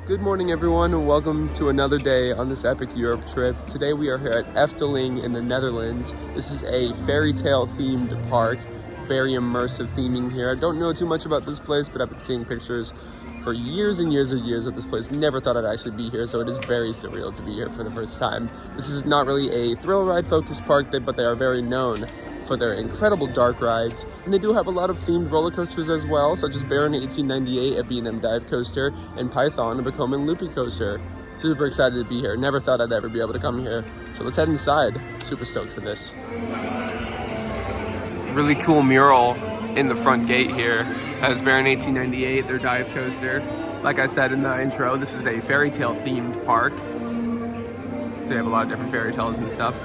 Good morning everyone and welcome to another day on this epic Europe trip. Today we are here at Efteling in the Netherlands. This is a fairy tale themed park, very immersive theming here. I don't know too much about this place, but I've been seeing pictures for years and years of this place. Never thought I'd actually be here, so it is very surreal to be here for the first time. This is not really a thrill ride focused park, but they are very known for their incredible dark rides, and they do have a lot of themed roller coasters as well, such as Baron 1898, a B&M dive coaster, and Python, a Bakoman loopy coaster. Super excited to be here. Never thought I'd ever be able to come here. So let's head inside. Super stoked for this. Really cool mural in the front gate here. Has Baron 1898, their dive coaster. Like I said in the intro, this is a fairy tale themed park. So you have a lot of different fairy tales and stuff.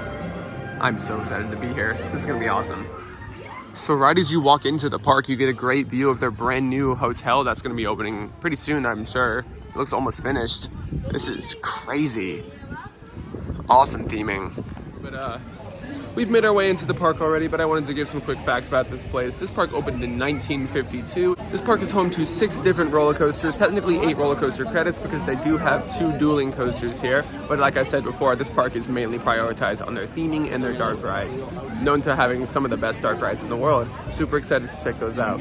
I'm so excited to be here. This is gonna be awesome. So right as you walk into the park, you get a great view of their brand new hotel that's gonna be opening pretty soon, I'm sure. It looks almost finished. This is crazy. Awesome theming. But we've made our way into the park already, but I wanted to give some quick facts about this place. This park opened in 1952. This park is home to 6 different roller coasters, technically 8 roller coaster credits because they do have 2 dueling coasters here. But like I said before, this park is mainly prioritized on their theming and their dark rides. Known to having some of the best dark rides in the world. Super excited to check those out.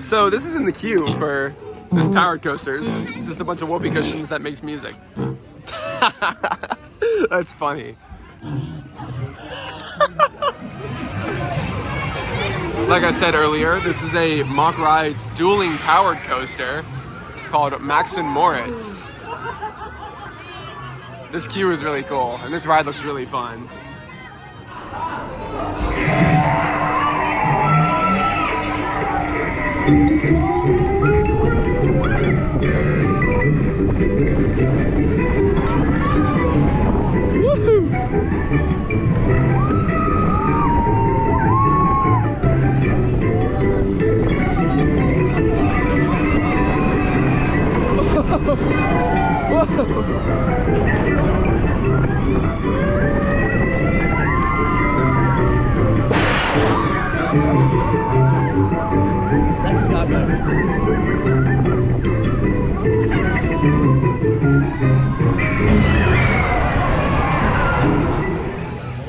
So this is in the queue for this powered coasters. Just a bunch of whoopee cushions that makes music. That's funny. Like I said earlier, this is a Macabre dueling powered coaster called Max and Moritz. This queue is really cool, and this ride looks really fun.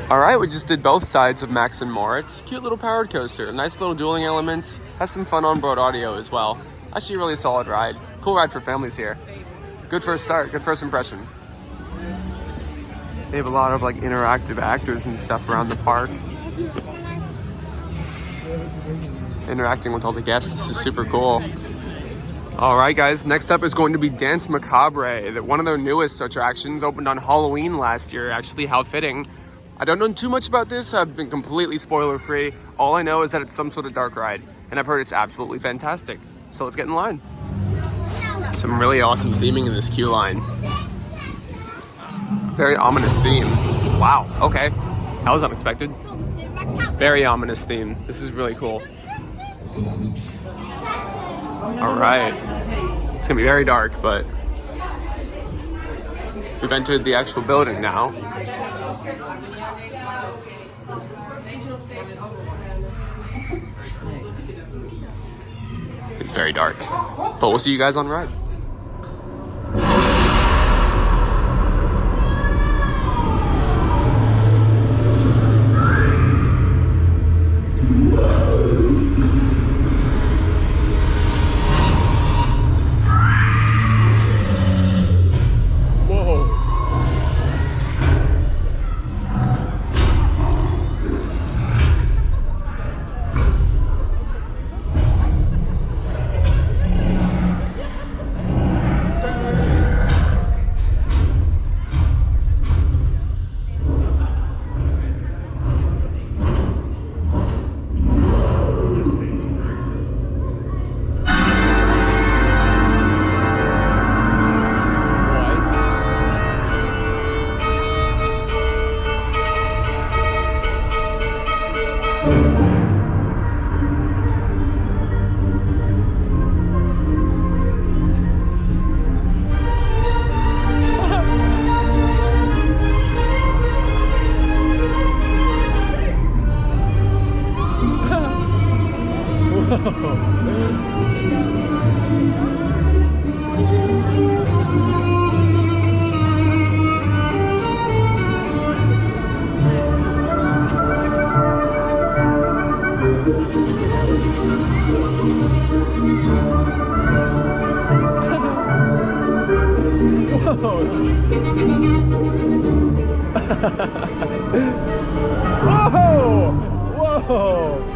All right, we just did both sides of Max and Moritz. Cute little powered coaster, nice little dueling elements, has some fun onboard audio as well. Actually a really solid ride. Cool ride for families here. Good first start, good first impression. They have a lot of like interactive actors and stuff around the park. Interacting with all the guests, this is super cool. All right guys, next up is going to be Dance Macabre. One of their newest attractions, opened on Halloween last year, actually. How fitting. I don't know too much about this. I've been completely spoiler free. All I know is that it's some sort of dark ride, and I've heard it's absolutely fantastic. So let's get in line. Some really awesome theming in this queue line. Very ominous theme. Wow, okay. That was unexpected. Very ominous theme. This is really cool. All right. It's gonna be very dark, but we've entered the actual building now. It's very dark, but we'll see you guys on the ride. Whoa! Whoa!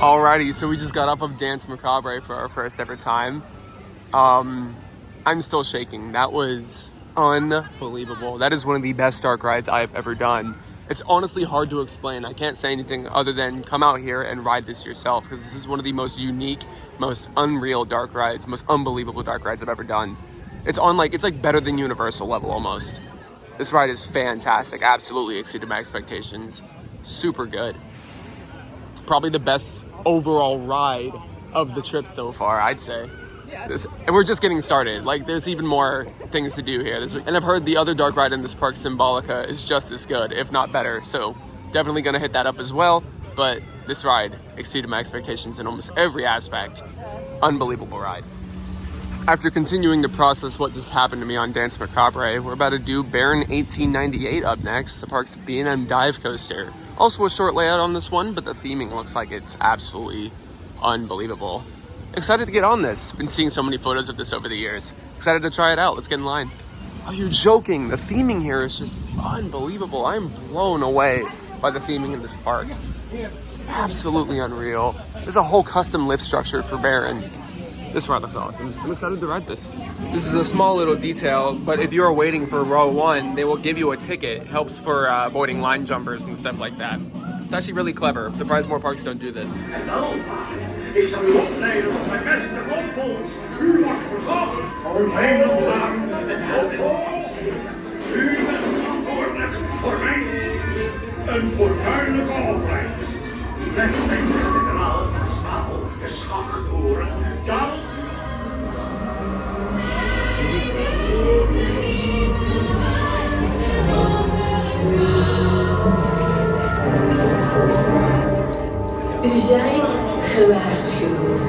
Alrighty, so we just got off of Dance Macabre for our first ever time. I'm still shaking. That was unbelievable. That is one of the best dark rides I've ever done. It's honestly hard to explain. I can't say anything other than come out here and ride this yourself, because this is one of the most unique, most unreal dark rides, most unbelievable dark rides I've ever done. It's like better than Universal level almost. This ride is fantastic. Absolutely exceeded my expectations. Super good. Probably the best overall ride of the trip so far, I'd say. And we're just getting started. Like, there's even more things to do here. And I've heard the other dark ride in this park, Symbolica, is just as good, if not better. So definitely gonna hit that up as well. But this ride exceeded my expectations in almost every aspect. Unbelievable ride. After continuing to process what just happened to me on Dance Macabre, we're about to do Baron 1898 up next, the park's B&M dive coaster. Also a short layout on this one, but the theming looks like it's absolutely unbelievable. Excited to get on this. Been seeing so many photos of this over the years. Excited to try it out. Let's get in line. Oh, you're joking. The theming here is just unbelievable. I'm blown away by the theming in this park. It's absolutely unreal. There's a whole custom lift structure for Baron. This ride looks awesome. I'm excited to ride this. This is a small little detail, but if you're waiting for row 1, they will give you a ticket. It helps for avoiding line jumpers and stuff like that. It's actually really clever. I'm surprised more parks don't do this. Ik zal u opleiden tot mijn beste kompels. U wordt verzorgd voor uw hele taak met help en opvangsteden. U bent verantwoordelijk voor mijn een fortuinlijke opbrengst. Met mijn kathedraal van staal, de schachttoren, daalt u. U zijt gewaarschuwd.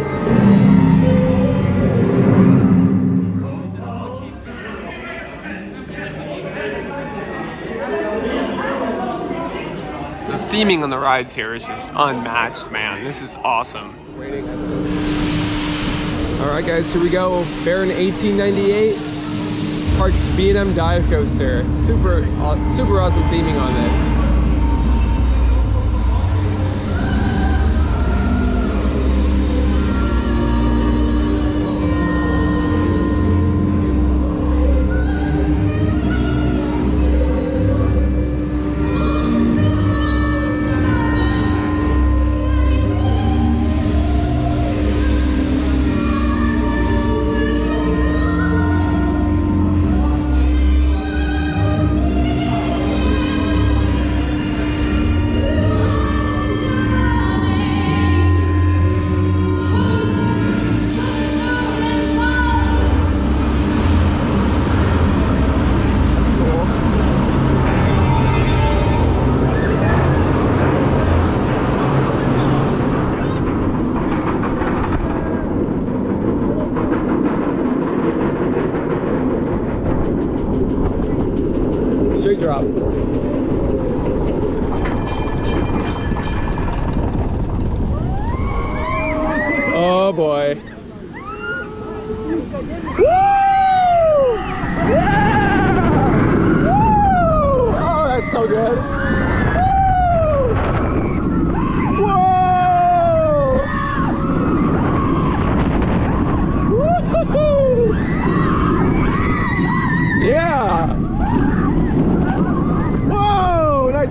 The theming on the rides here is just unmatched, man. This is awesome. Alright guys, here we go. Baron 1898. Park's B&M dive coaster. Super awesome theming on this.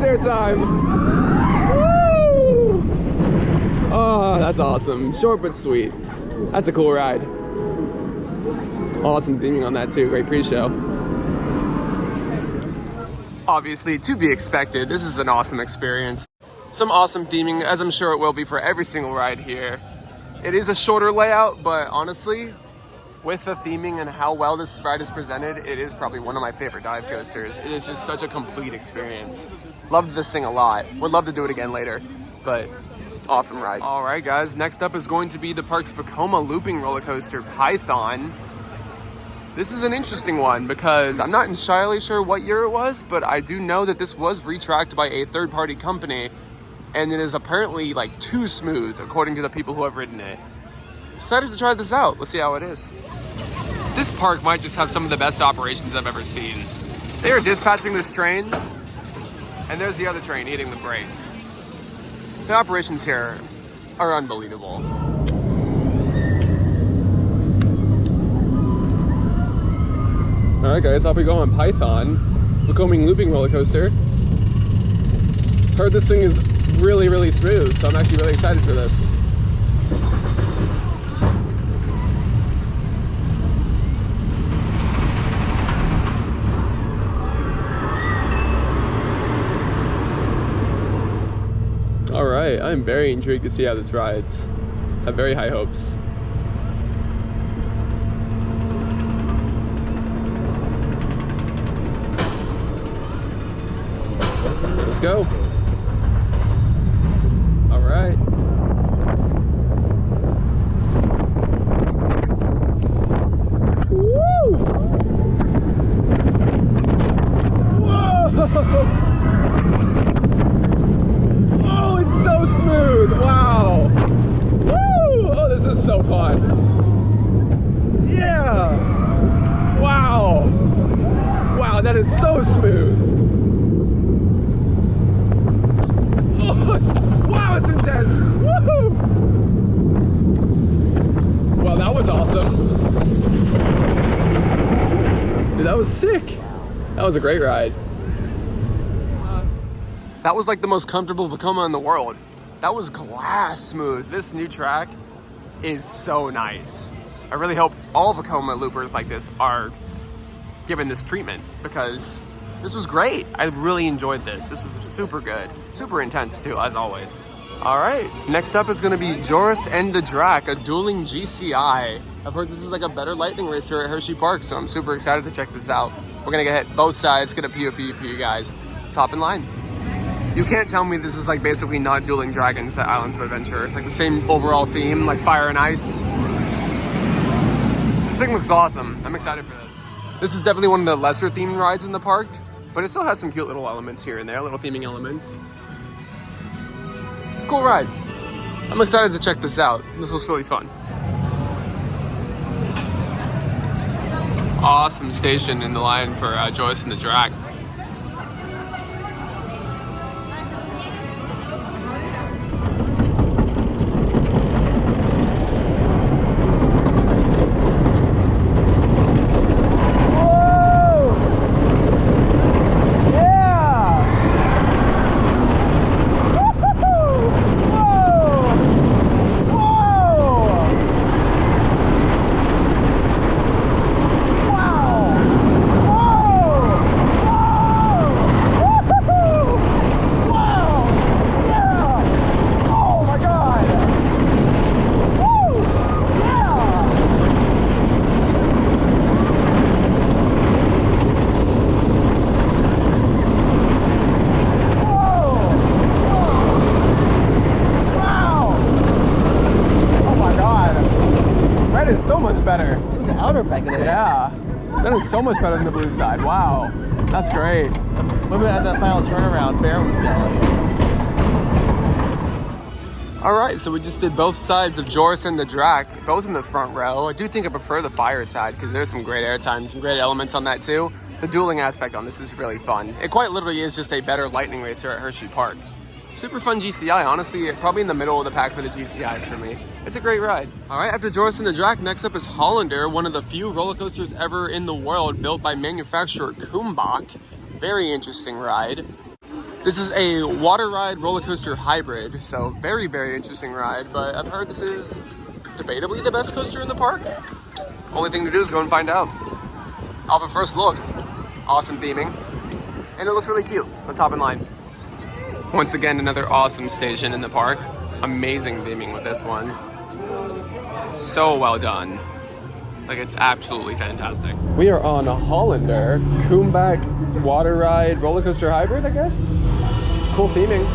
airtime. Woo! Oh, that's awesome. Short but sweet. That's a cool ride. Awesome theming on that too. Great pre-show. Obviously, to be expected, this is an awesome experience. Some awesome theming, as I'm sure it will be for every single ride here. It is a shorter layout, but honestly, with the theming and how well this ride is presented, it is probably one of my favorite dive coasters. It is just such a complete experience. Loved this thing a lot. Would love to do it again later, but awesome ride. All right, guys, next up is going to be the park's Vekoma looping roller coaster, Python. This is an interesting one because I'm not entirely sure what year it was, but I do know that this was retracked by a third-party company, and it is apparently like too smooth, according to the people who have ridden it. Decided to try this out. Let's see how it is. This park might just have some of the best operations I've ever seen. They are dispatching this train, and there's the other train hitting the brakes. The operations here are unbelievable. All right, guys, off we go on Python, Vekoma looping roller coaster. Heard this thing is really, really smooth, so I'm actually really excited for this. All right, I'm very intrigued to see how this rides. Have very high hopes. Let's go. All right. Woo! Whoa! Oh, it's so smooth. Wow. Woo! Oh, this is so fun. Yeah. Wow. Wow, that is so smooth. Wow, it's intense! Woohoo! Well, that was awesome. Dude, that was sick. That was a great ride. That was like the most comfortable Vekoma in the world. That was glass smooth. This new track is so nice. I really hope all Vekoma loopers like this are given this treatment because this was great. I really enjoyed this. This was super good. Super intense too, as always. All right, next up is gonna be Joris and the Draak, a dueling GCI. I've heard this is like a better lightning racer at Hershey Park, so I'm super excited to check this out. We're gonna hit both sides, get a POV for you guys. Let's hop in line. You can't tell me this is like basically not dueling dragons at Islands of Adventure. Like the same overall theme, like fire and ice. This thing looks awesome. I'm excited for this. This is definitely one of the lesser themed rides in the park, but it still has some cute little elements here and there, little theming elements. Cool ride. I'm excited to check this out. This looks really fun. Awesome station in the line for Joris and the Draak. Better. It was an outer Pagode. Yeah, that is so much better than the blue side. Wow, that's great. When we had that final turnaround, Bear was going. All right, so we just did both sides of Joris and the Draak, both in the front row. I do think I prefer the fire side because there's some great airtime, some great elements on that too. The dueling aspect on this is really fun. It quite literally is just a better lightning racer at Hershey Park. Super fun GCI, honestly, probably in the middle of the pack for the GCIs for me. It's a great ride. All right, after Joris and the Draak, next up is Hollander, one of the few roller coasters ever in the world built by manufacturer Kumbach. Very interesting ride. This is a water ride roller coaster hybrid, so very, very interesting ride, but I've heard this is debatably the best coaster in the park. Only thing to do is go and find out. Off of first looks, awesome theming, and it looks really cute. Let's hop in line. Once again, another awesome station in the park. Amazing theming with this one. So well done. Like, it's absolutely fantastic. We are on a Hollander Kumbak water ride roller coaster hybrid, I guess. Cool theming.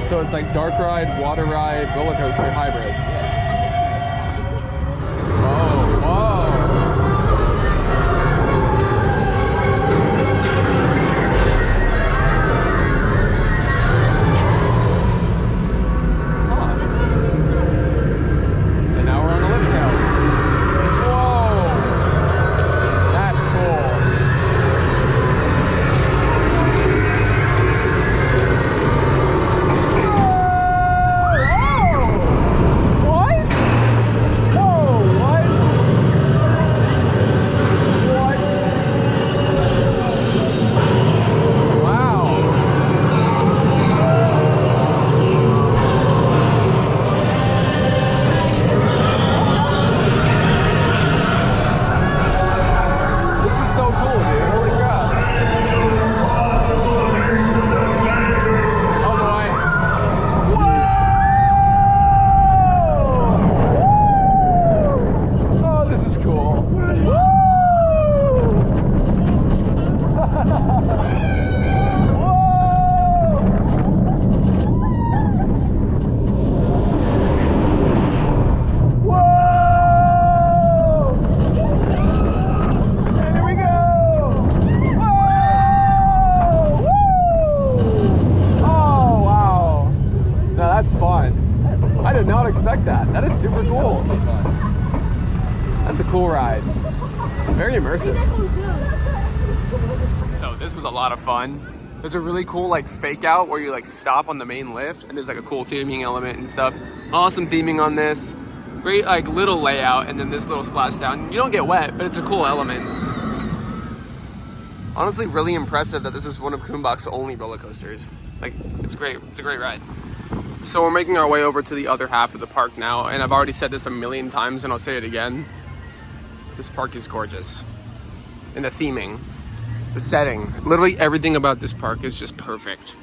So it's like dark ride, water ride, roller coaster hybrid. Whoa, whoa. Huh. And now we're on a lift tail. Whoa. That's cool. Expect that. That is super cool. That's a cool ride. Very immersive. So this was a lot of fun. There's a really cool like fake out where you like stop on the main lift and there's like a cool theming element and stuff. Awesome theming on this. Great like little layout and then this little splash down. You don't get wet, but it's a cool element. Honestly, really impressive that this is one of Kumbak's only roller coasters. Like, it's great. It's a great ride. So we're making our way over to the other half of the park now, and I've already said this a million times and I'll say it again. This park is gorgeous. And the theming, the setting, literally everything about this park is just perfect.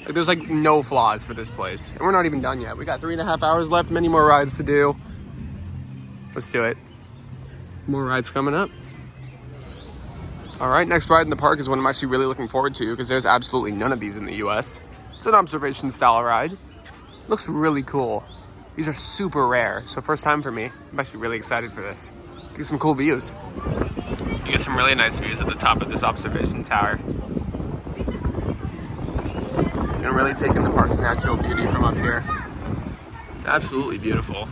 Like, there's like no flaws for this place. And we're not even done yet. We got 3.5 hours left, many more rides to do. Let's do it. More rides coming up. All right, next ride in the park is one I'm actually really looking forward to because there's absolutely none of these in the US. It's an observation style ride. Looks really cool. These are super rare, so first time for me. I'm actually really excited for this. Get some cool views. You get some really nice views at the top of this observation tower. And really taking the park's natural beauty from up here. It's absolutely beautiful.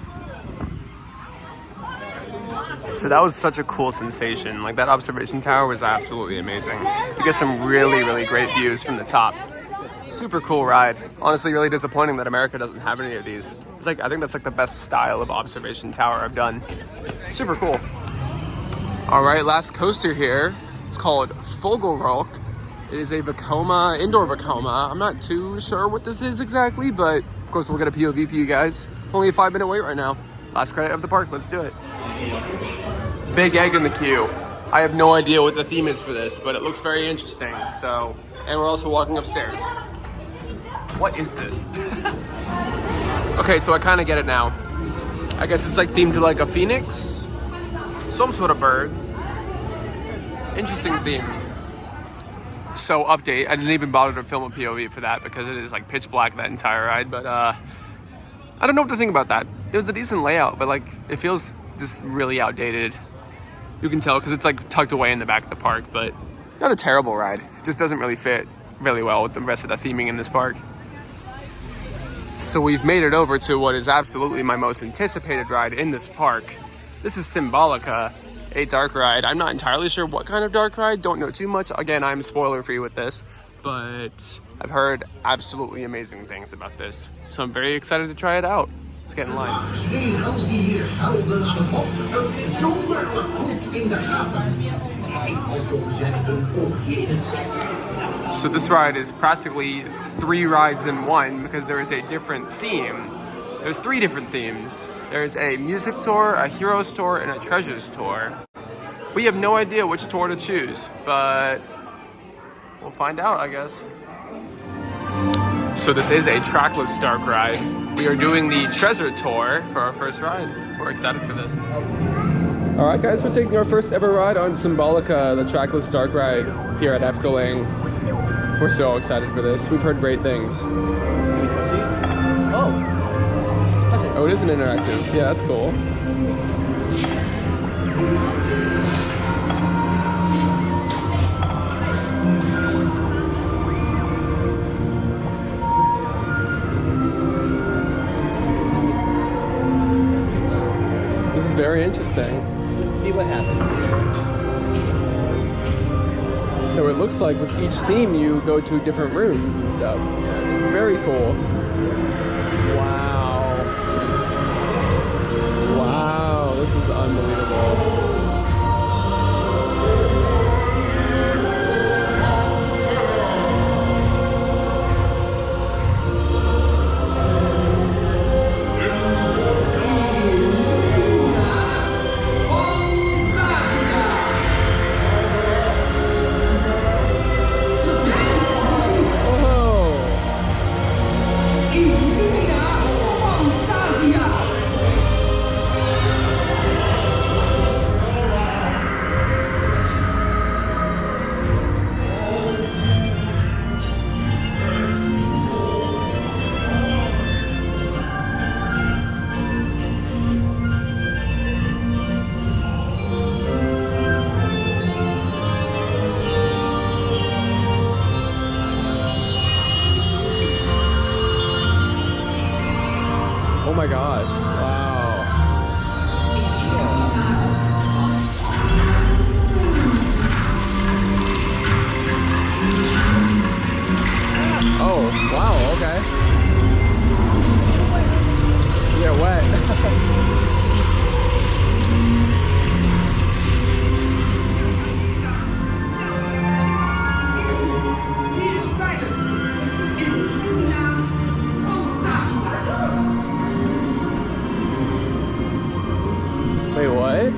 So that was such a cool sensation. Like, that observation tower was absolutely amazing. You get some really, really great views from the top. Super cool ride. Honestly, really disappointing that America doesn't have any of these. It's like, I think that's like the best style of observation tower I've done. Super cool. All right, last coaster here. It's called Fogel Rok. It is a Vekoma, indoor Vekoma. I'm not too sure what this is exactly, but of course we'll get a POV for you guys. Only a 5-minute wait right now. Last credit of the park, let's do it. Big egg in the queue. I have no idea what the theme is for this, but it looks very interesting. So, and we're also walking upstairs. What is this? Okay, so I kind of get it now. I guess it's like themed to like a phoenix, some sort of bird. Interesting theme. So update, I didn't even bother to film a POV for that because it is like pitch black that entire ride, but I don't know what to think about that. It was a decent layout, but like it feels just really outdated. You can tell because it's like tucked away in the back of the park, but not a terrible ride. It just doesn't really fit really well with the rest of the theming in this park. So we've made it over to what is absolutely my most anticipated ride in this park. This is Symbolica, a dark ride. I'm not entirely sure what kind of dark ride, don't know too much. Again, I'm spoiler free with this, but I've heard absolutely amazing things about this. So I'm very excited to try it out. Let's get in line. Regels die hier gelden aan het hof uitzonderlijk goed in de gaten. Ik hou zo gezegd een oogje in het zeil. So this ride is practically 3 rides in one because there is a different theme. There's 3 different themes. There's a music tour, a heroes tour, and a treasures tour. We have no idea which tour to choose, but we'll find out, I guess. So this is a trackless dark ride. We are doing the treasure tour for our first ride. We're excited for this. All right, guys, we're taking our first ever ride on Symbolica, the trackless dark ride here at Efteling. We're so excited for this. We've heard great things. Oh. Touch it. Oh, it is an interactive. Yeah, that's cool. This is very interesting. Let's see what happens here. So it looks like with each theme you go to different rooms and stuff. Very cool. Wow. Wow, this is unbelievable. Oh my gosh, wow. Oh, wow, okay. You get wet. Hier is het veilig. Illumina Fantasia. Wait, what?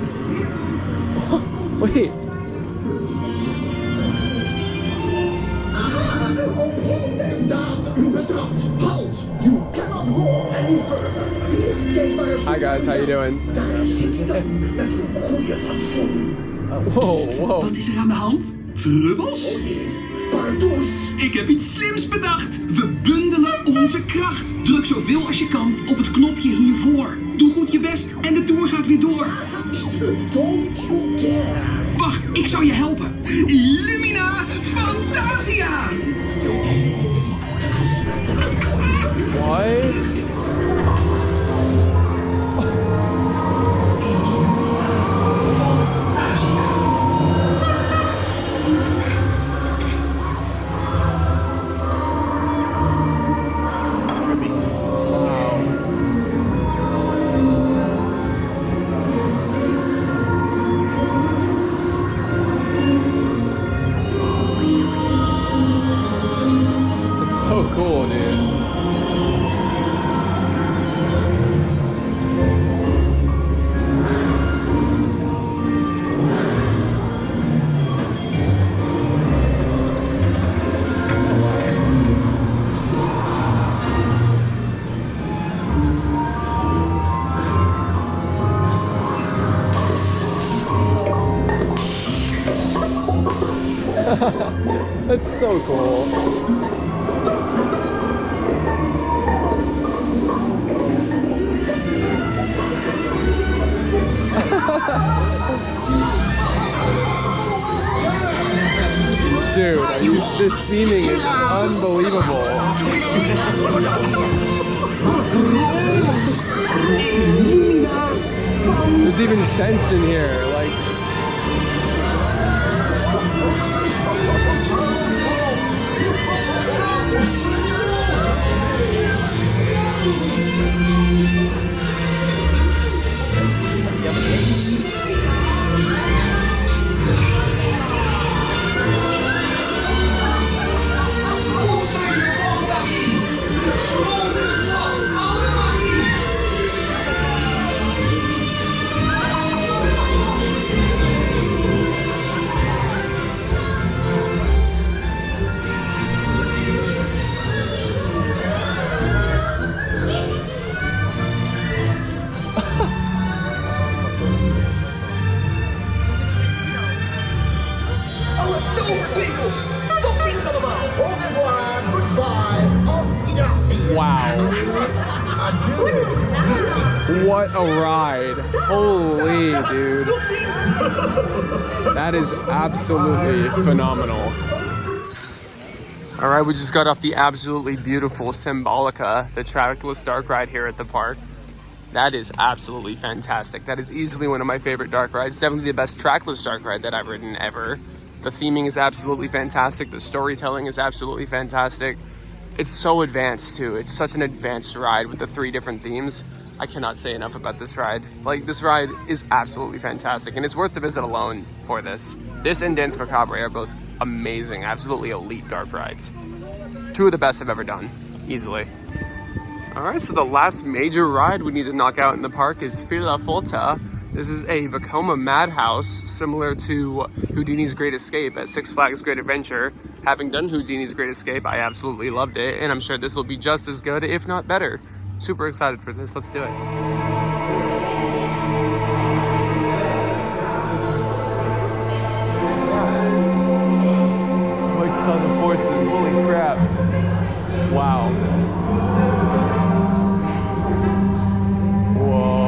Wait. Op inderdaad betrapt. Halt! You cannot go any further. Hier, kijk maar eens. Hi guys, how you doing? Daar zit je dan met uw goede fatsoen. Whoa, whoa. Wat is er aan de hand? Trubbels? Pardoes. Ik heb iets slims bedacht. We bundelen onze kracht. Druk zoveel als je kan op het knopje hiervoor. Doe goed je best en de tour gaat weer door. Don't you care. Wacht, ik zou je helpen. Illumina Fantasia! What? So cool, dude. That's so cool. This theming is unbelievable. There's even scents in here, like. Wow. What a ride. Holy dude. That is absolutely phenomenal. All right, we just got off the absolutely beautiful Symbolica, the trackless dark ride here at the park. That is absolutely fantastic. That is easily one of my favorite dark rides. Definitely the best trackless dark ride that I've ridden ever. The theming is absolutely fantastic. The storytelling is absolutely fantastic. It's so advanced too. It's such an advanced ride with the 3 different themes. I cannot say enough about this ride. Like, this ride is absolutely fantastic, and it's worth the visit alone for this. This and Dance Macabre are both amazing, absolutely elite dark rides. 2 of the best I've ever done, easily. All right, so the last major ride we need to knock out in the park is Volta. This is a Vekoma madhouse, similar to Houdini's Great Escape at Six Flags Great Adventure. Having done Houdini's Great Escape, I absolutely loved it, and I'm sure this will be just as good, if not better. Super excited for this. Let's do it. Look at the forces. Holy crap. Wow. Whoa.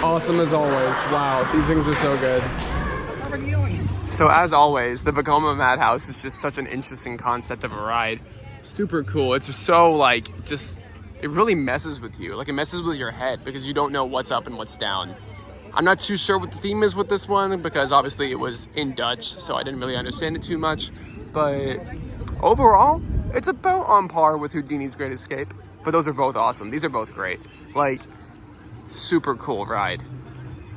Awesome as always. Wow, these things are so good. So as always, the Vekoma Madhouse is just such an interesting concept of a ride. Super cool. It's just so like, it really messes with you. Like, it messes with your head because you don't know what's up and what's down. I'm not too sure what the theme is with this one because obviously it was in Dutch, so I didn't really understand it too much. But overall, It's about on par with Houdini's Great Escape, but those are both awesome. These are both great. Like, super cool ride.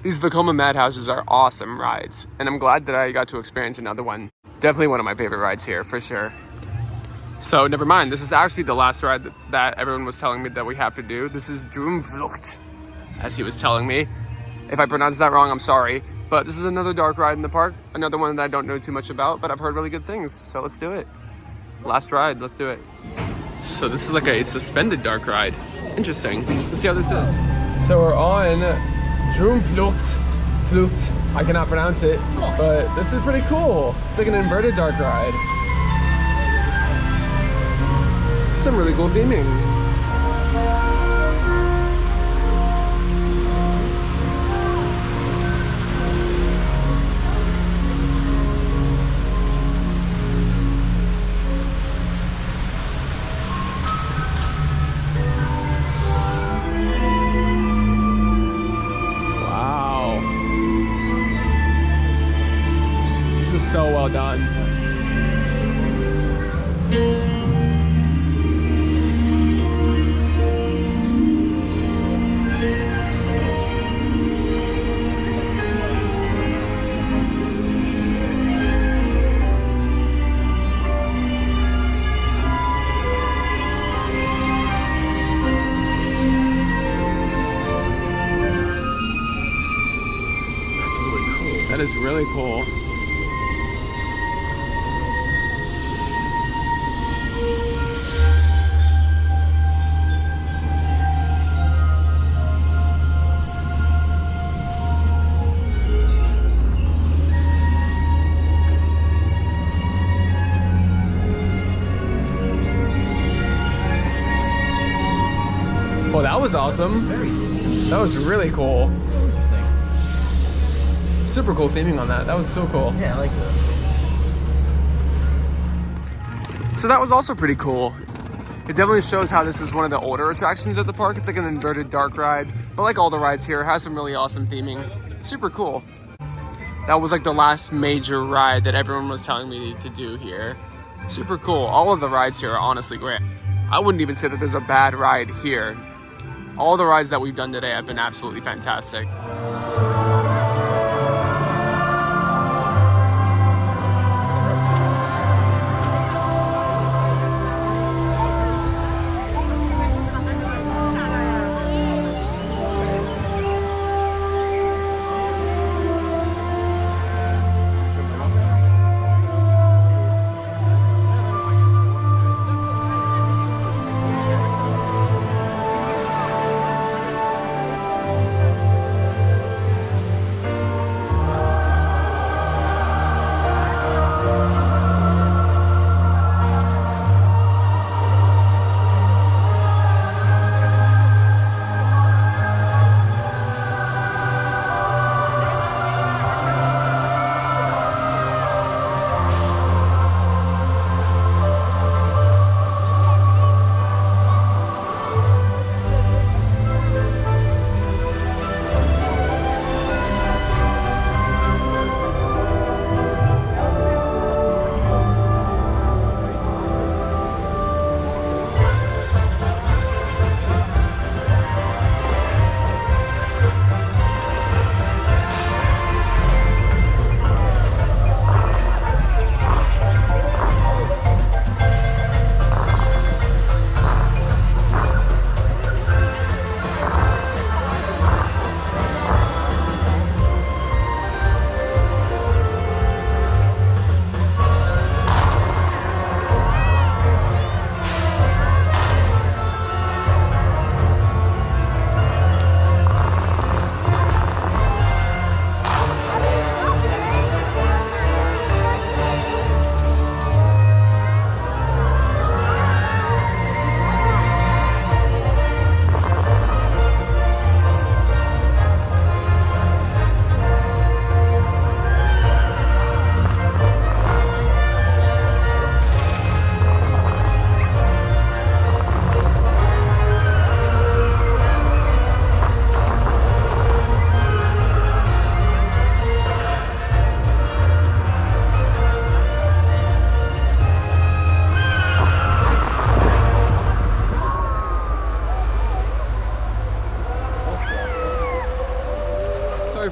These Vekoma madhouses are awesome rides, and I'm glad that I got to experience another one. Definitely one of my favorite rides here, for sure. So, never mind. This is actually the last ride that everyone was telling me that we have to do. This is Droomvlucht, as he was telling me. If I pronounced that wrong, I'm sorry. But this is another dark ride in the park. Another one that I don't know too much about, but I've heard really good things. So let's do it. Last ride, let's do it. So this is like a suspended dark ride. Interesting. Let's see how this is. So we're on Droomvlucht. I cannot pronounce it, but this is pretty cool. It's like an inverted dark ride. Some really cool theming. So well done. That's really cool. That is really cool. Well, that was awesome. That was really cool. Super cool theming on that. That was so cool. Yeah, I like that. So that was also pretty cool. It definitely shows how this is one of the older attractions at the park. It's like an inverted dark ride, but like all the rides here, it has some really awesome theming. Super cool. That was like the last major ride that everyone was telling me to do here. Super cool. All of the rides here are honestly great. I wouldn't even say that there's a bad ride here. All the rides that we've done today have been absolutely fantastic.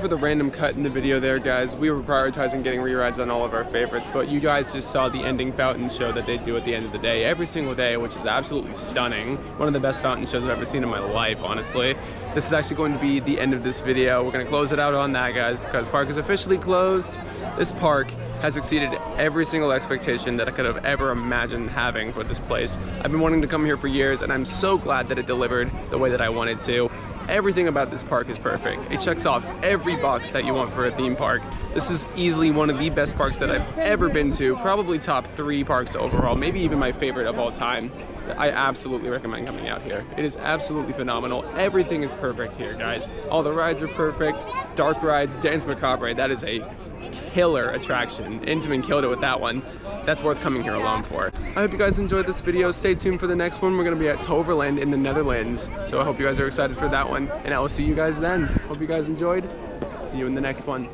for the random cut in the video there, guys. We were prioritizing getting re-rides on all of our favorites, but you guys just saw the ending fountain show that they do at the end of the day every single day, which is absolutely stunning. One of the best fountain shows I've ever seen in my life, honestly. This is actually going to be the end of this video. We're going to close it out on that, guys, because the park is officially closed. This park has exceeded every single expectation that I could have ever imagined having for this place. I've been wanting to come here for years, and I'm so glad that it delivered the way that I wanted to. Everything about this park is perfect. It checks off every box that you want for a theme park. This is easily one of the best parks that I've ever been to, probably top 3 parks overall, maybe even my favorite of all time. I absolutely recommend coming out here. It is absolutely phenomenal. Everything is perfect here, guys. All the rides are perfect. Dark rides, Dance Macabre, that is a killer attraction. Intamin killed it with that one. That's worth coming here alone for. I hope you guys enjoyed this video. Stay tuned for the next one. We're going to be at Toverland in the Netherlands. So I hope you guys are excited for that one. And I will see you guys then. Hope you guys enjoyed. See you in the next one.